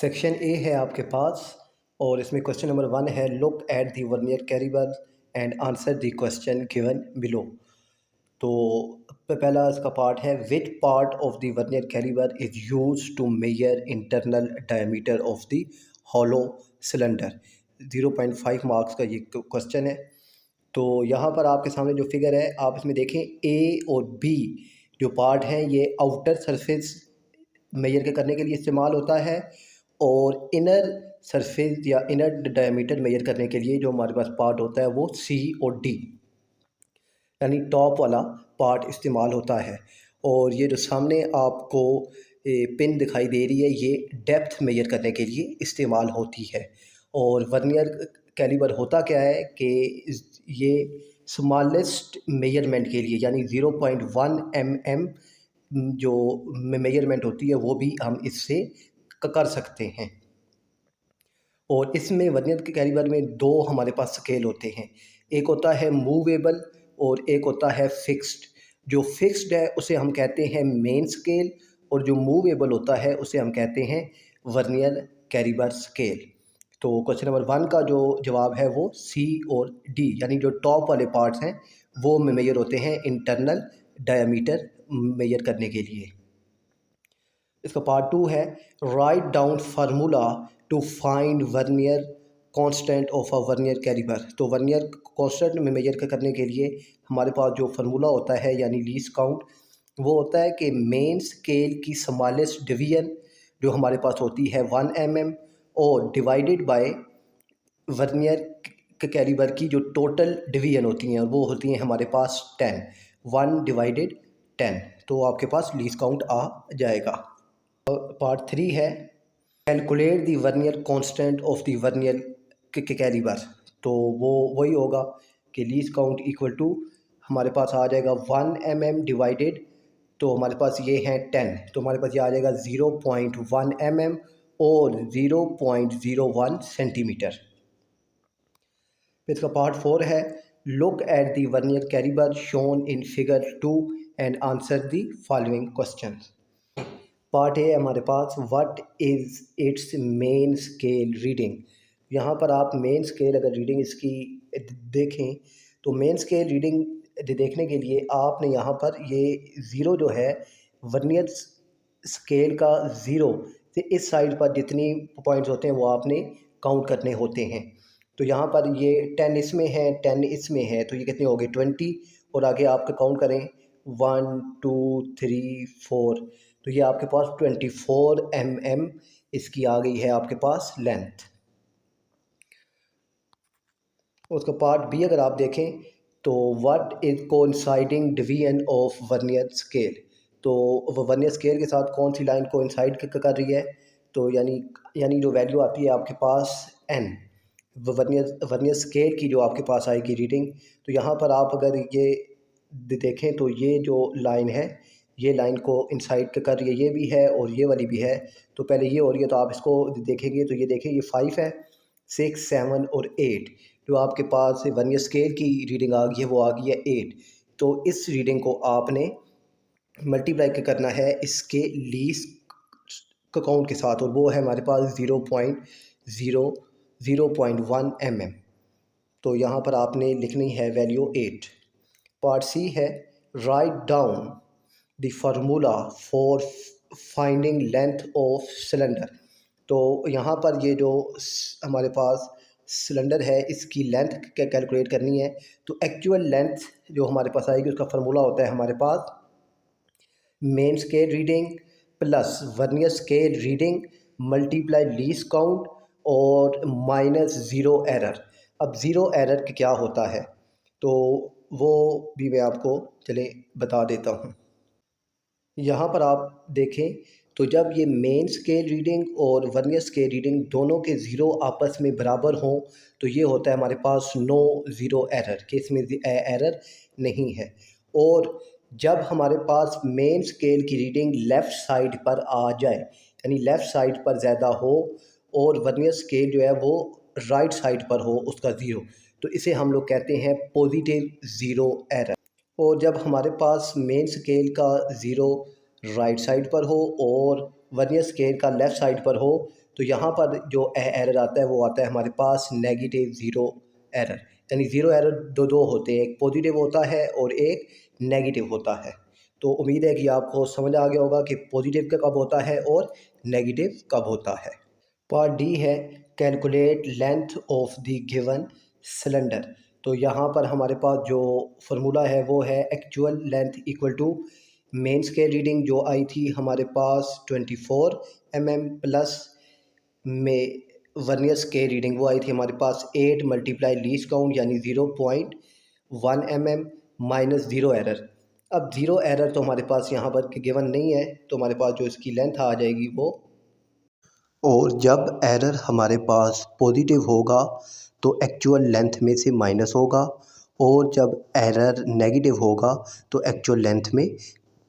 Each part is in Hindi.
सेक्शन ए है आपके पास और इसमें क्वेश्चन नंबर 1 है look at the vernier caliper and answer the question given below. तो पहला इसका पार्ट है which part of the vernier caliper is use to measure internal diameter of the hollow cylinder. 0.5 marks का ये क्वेश्चन है। तो यहाँ पर आपके सामने जो फिगर है आप इसमें देखें ए और बी जो पार्ट हैं ये आउटर सरफेस मेजर के करने के लिए इस्तेमाल होता है और इनर सरफेस या इनर डायमीटर मेजर करने के लिए जो हमारे पास पार्ट होता है वो सी और डी यानी टॉप वाला पार्ट इस्तेमाल होता है। और ये जो सामने आपको पिन दिखाई दे रही है ये डेप्थ मेजर करने के लिए इस्तेमाल होती है। और वर्नियर कैलिपर होता क्या है कि ये स्मॉलेस्ट मेजरमेंट के लिए यानी 0.1 mm जो मेजरमेंट होती है वो भी हम इससे कर सकते हैं। और इसमें वर्नियर कैलिपर में दो हमारे पास स्केल होते हैं, एक होता है मूवेबल और एक होता है फिक्स्ड। जो फिक्स्ड है उसे हम कहते हैं मेन स्केल और जो मूवेबल होता है उसे हम कहते हैं वर्नियर कैलिपर स्केल। तो क्वेश्चन नंबर 1 का जो जवाब है वो सी और डी यानी जो टॉप वाले पार्ट्स हैं वो मेजर होते हैं इंटरनल डायमीटर मेजर करने के लिए। इसका पार्ट 2 है write down formula to find vernier constant of a vernier caliper. तो वर्नियर कांस्टेंट में मेजर करने के लिए हमारे पास जो फार्मूला होता है यानी लीस्ट काउंट वो होता है कि मेन स्केल की स्मॉलेस्ट डिवीजन जो हमारे पास होती है 1 mm और डिवाइडेड बाय वर्नियर कैलिपर की जो टोटल डिवीजन होती हैं वो होती हैं हमारे पास 10, 1/10। तो आपके पास लीस्ट काउंट आ जाएगा। पार्ट 3 है calculate the vernier constant of the vernier caliper. तो वो वही होगा कि लीस्ट काउंट इक्वल टू हमारे पास आ जाएगा 1 mm डिवाइडेड, तो हमारे पास ये है 10, तो हमारे पास ये आ जाएगा 0.1 mm और 0.01 सेंटीमीटर। इसका पार्ट 4 है look at the vernier caliper shown in figure 2 and answer the following question. Part A हमारे पास what is its main scale reading. यहाँ पर आप मेन स्केल अगर रीडिंग इसकी देखें तो मेन स्केल रीडिंग देखने के लिए आपने यहाँ पर ये ज़ीरो जो है वर्नियर स्केल का ज़ीरो से इस साइड पर जितनी पॉइंट्स होते हैं वो आपने काउंट करने होते हैं। तो यहाँ पर ये 10 इसमें है 10 इसमें है तो ये कितने हो गए 20 और आगे आपका काउंट करें 1 2 3 4 तो ये आपके पास 24 mm इसकी आ गई है आपके पास लेंथ। उसका पार्ट बी अगर आप देखें तो what is coinciding division of vernier scale. तो वो वर्नियर स्केल के साथ कौन सी लाइन कोइंसाइड कर रही है, तो यानी जो वैल्यू आती है आपके पास n वर्नियर स्केल की जो आपके पास आएगी रीडिंग। तो यहाँ पर आप अगर ये देखें तो ये जो लाइन है ये लाइन को इंसाइड कर रही है, ये भी है और ये वाली भी है। तो पहले ये हो रही है तो आप इसको देखेंगे तो ये देखें ये 5 है 6 7 और 8 जो आपके पास वर्नियर स्केल की रीडिंग आ गई है वो आ गई है 8। तो इस रीडिंग को आपने मल्टीप्लाई करना है इसके लीस्ट काउंट के साथ और वो है हमारे पास 0.1 mm। तो यहाँ पर आपने लिखनी है वैल्यू 8। पार्ट सी है write down the formula for finding length of cylinder. तो यहाँ पर ये जो हमारे पास सिलेंडर है इसकी लेंथ कैलकुलेट करनी है। तो एक्चुअल लेंथ जो हमारे पास आएगी उसका फार्मूला होता है हमारे पास main scale reading plus vernier scale reading multiply least count और माइनस ज़ीरो एरर। अब ज़ीरो एरर क्या होता है तो वो भी मैं आपको चले बता देता हूँ। यहाँ पर आप देखें तो जब ये मेन स्केल रीडिंग और वर्नियर स्केल रीडिंग दोनों के ज़ीरो आपस में बराबर हों तो ये होता है हमारे पास नो ज़ीरो एरर कि इसमें एरर नहीं है। और जब हमारे पास मेन स्केल की रीडिंग लेफ़्ट साइड पर आ जाए यानी लेफ़्ट साइड पर ज़्यादा हो और वर्नियर स्केल जो है वो राइट साइड पर हो उसका ज़ीरो, तो इसे हम लोग कहते हैं पॉजिटिव ज़ीरो एरर। और जब हमारे पास मेन स्केल का ज़ीरो राइट साइड पर हो और वर्नियर स्केल का लेफ़्ट साइड पर हो तो यहाँ पर जो एरर आता है वो आता है हमारे पास नेगेटिव ज़ीरो एरर, यानी ज़ीरो एरर दो होते हैं, एक पॉजिटिव होता है और एक नेगेटिव होता है। तो उम्मीद है कि आपको समझ आ गया होगा कि पॉजिटिव का कब होता है और नेगेटिव कब होता है। पार्ट डी है calculate length of the given cylinder. तो यहाँ पर हमारे पास जो फार्मूला है वो है actual length equal to main scale reading जो आई थी हमारे पास 24 mm प्लस में वर्नियर स्केल रीडिंग वो आई थी हमारे पास 8 मल्टीप्लाई लीस्ट काउंट यानी 0.1 mm माइनस ज़ीरो एरर। अब ज़ीरो एरर तो हमारे पास यहाँ पर गिवन नहीं है, तो हमारे पास जो इसकी लेंथ आ जाएगी वो, और जब एरर हमारे पास पॉजिटिव होगा तो एक्चुअल लेंथ में से माइनस होगा, और जब एरर नेगेटिव होगा तो एक्चुअल लेंथ में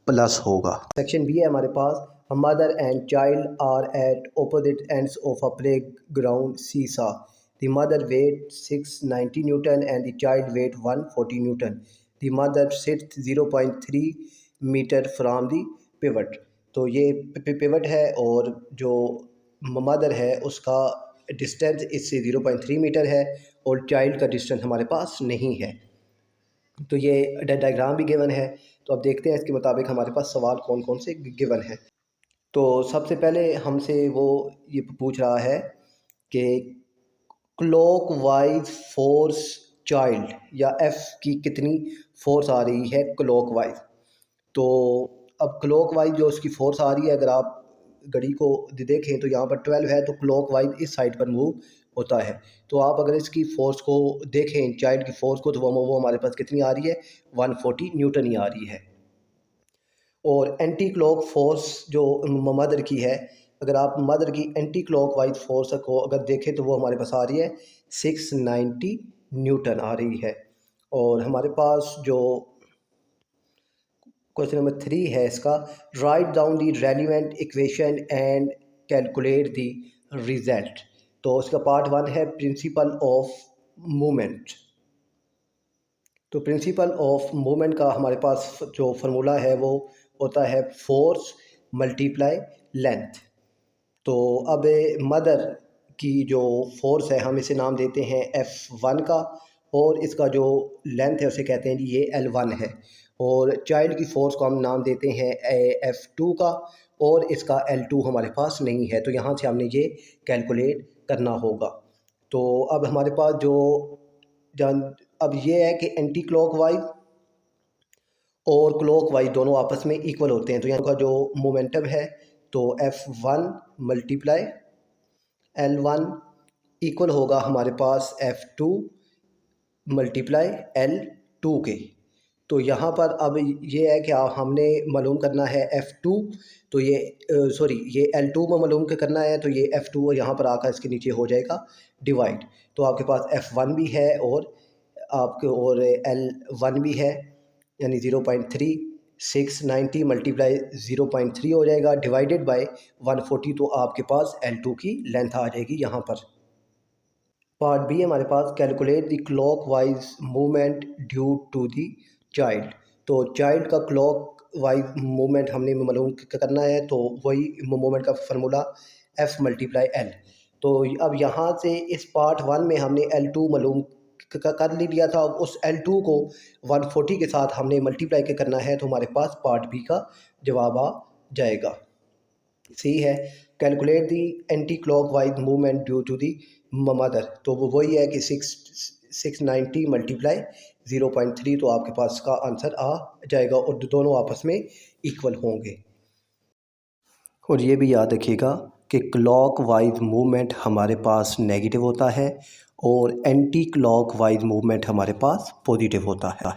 प्लस होगा। सेक्शन बी है हमारे पास, a mother and child are at opposite ends of a playground seesaw. The mother weight 690 Newton and the child weight 140 Newton. The mother sits 0.3 metre from the pivot. तो ये पिवट है और जो मदर है उसका डिस्टेंस इससे 0.3 मीटर है और चाइल्ड का डिस्टेंस हमारे पास नहीं है। तो ये डायग्राम भी गिवन है। तो अब देखते हैं इसके मुताबिक हमारे पास सवाल कौन कौन से गिवन है। तो सबसे पहले हमसे वो ये पूछ रहा है कि क्लॉक वाइज फोर्स चाइल्ड या एफ की कितनी फोर्स आ रही है क्लॉक वाइज। तो अब क्लॉक वाइज जो उसकी फोर्स आ रही है, अगर आप घड़ी को देखें तो यहाँ पर 12 है, तो क्लॉक वाइज इस साइड पर मूव होता है। तो आप अगर इसकी फोर्स को देखें चाइल्ड की फोर्स को, तो वो हमारे पास कितनी आ रही है, 140 न्यूटन ही आ रही है। और एंटी क्लॉक फोर्स जो मदर की है, अगर आप मदर की एंटी क्लॉक वाइज फोर्स को अगर देखें तो वो हमारे पास आ रही है 690 न्यूटन आ रही है। और हमारे पास जो क्वेश्चन नंबर 3 है इसका, write down the relevant equation and calculate the result. तो इसका पार्ट 1 है प्रिंसिपल ऑफ मूवमेंट। तो प्रिंसिपल ऑफ मूवमेंट का हमारे पास जो फार्मूला है वो होता है फोर्स मल्टीप्लाई लेंथ। तो अब मदर की जो फोर्स है हम इसे नाम देते हैं F1 का, और इसका जो लेंथ है उसे कहते हैं जी ये L1 है। और चाइल्ड की फोर्स को हम नाम देते हैं F2 का, और इसका L2 हमारे पास नहीं है। तो यहाँ से हमने ये कैलकुलेट करना होगा। तो अब हमारे पास जो अब ये है कि एंटी क्लॉकवाइज और क्लॉकवाइज दोनों आपस में इक्वल होते हैं। तो यहाँ का जो मोमेंटम है तो F1 मल्टीप्लाई L1 इक्वल होगा हमारे पास F2 मल्टीप्लाई L2 के। तो यहाँ पर अब ये है कि हमने मालूम करना है F2, तो ये ये L2 में मालूम करना है, तो ये F2 यहाँ पर आकर इसके नीचे हो जाएगा डिवाइड। तो आपके पास F1 भी है और आपके और L1 भी है, यानी 0.3 690 मल्टीप्लाई 0.3 हो जाएगा डिवाइडेड बाय 140। तो आपके पास L2 की लेंथ आ जाएगी यहाँ पर। पार्ट बी हमारे पास calculate the clock wise movement due to the child. तो चाइल्ड का क्लॉक वाइज मूवमेंट हमने मालूम करना है, तो वही मूवमेंट का फार्मूला F मल्टीप्लाई L। तो अब यहाँ से इस पार्ट 1 में हमने L2 मालूम कर लिया था। अब उस L2 को 140 के साथ हमने मल्टीप्लाई करना है, तो हमारे पास पार्ट बी का जवाब आ जाएगा। सी है calculate the anti clock wise movement due to the mother. तो वो वही है कि 690 मल्टीप्लाई 0.3। तो आपके पास का आंसर आ जाएगा और दोनों आपस में इक्वल होंगे। और ये भी याद रखिएगा कि क्लॉक वाइज मूवमेंट हमारे पास नेगेटिव होता है और एंटी क्लॉक वाइज मूवमेंट हमारे पास पॉजिटिव होता है।